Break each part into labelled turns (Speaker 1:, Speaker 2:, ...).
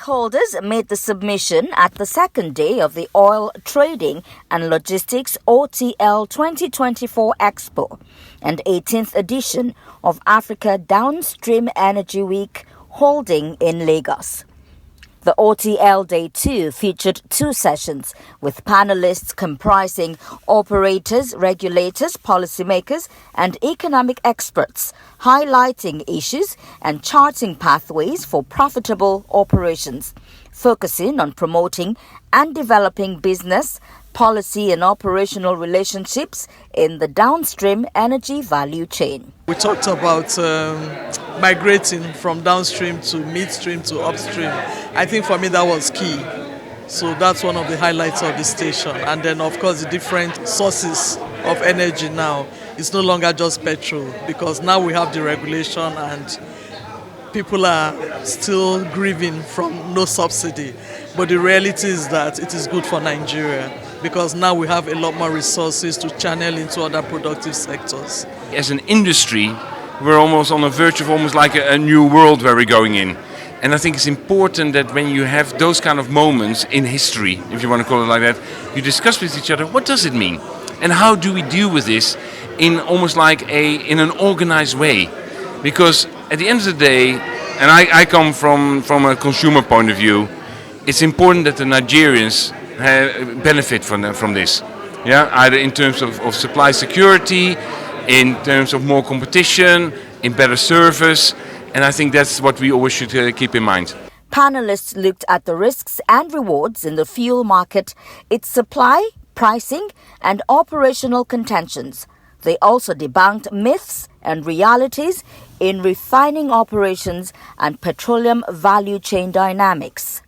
Speaker 1: Stakeholders made the submission at the second day of the Oil Trading and Logistics OTL 2024 Expo and 18th edition of Africa Downstream Energy Week holding in Lagos. The OTL Day 2 featured 2 sessions with panelists comprising operators, regulators, policymakers, and economic experts, highlighting issues and charting pathways for profitable operations, focusing on promoting and developing business, policy, and operational relationships in the downstream energy value chain.
Speaker 2: We talked about migrating from downstream to midstream to upstream. I think for me that was key. So that's one of the highlights of the station. And then of course the different sources of energy now. It's no longer just petrol because now we have the regulation and people are still grieving from no subsidy. But the reality is that it is good for Nigeria because now we have a lot more resources to channel into other productive sectors.
Speaker 3: As an industry, we're almost on the verge of almost like a new world where we're going in. And I think it's important that when you have those kind of moments in history, if you want to call it like that, you discuss with each other, what does it mean? And how do we deal with this in almost like in an organized way? Because at the end of the day, and I come from a consumer point of view, it's important that the Nigerians benefit from this. Yeah, either in terms of supply security, in terms of more competition, in better service, and I think that's what we always should keep in mind.
Speaker 1: Panelists looked at the risks and rewards in the fuel market, its supply, pricing, and operational contentions. They also debunked myths and realities in refining operations and petroleum value chain dynamics.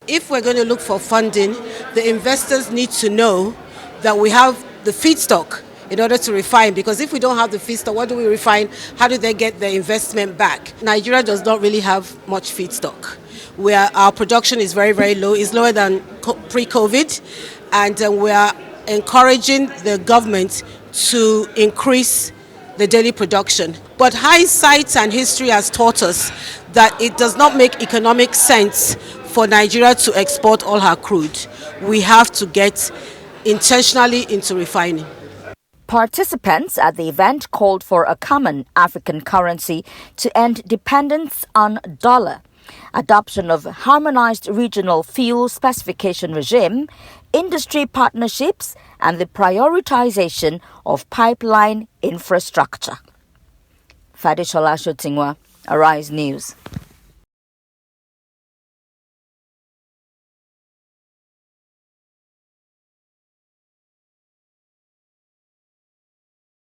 Speaker 4: If we're going to look for funding, the investors need to know that we have the feedstock in order to refine, because if we don't have the feedstock, what do we refine? How do they get their investment back? Nigeria does not really have much feedstock. Our production is very, very low. It's lower than pre-COVID, and we are encouraging the government to increase the daily production. But hindsight and history has taught us that it does not make economic sense for Nigeria to export all her crude. We have to get intentionally into refining.
Speaker 1: Participants at the event called for a common African currency to end dependence on dollar, adoption of harmonized regional fuel specification regime, industry partnerships, and the prioritization of pipeline infrastructure. Fadishola Shotingwa, Arise News.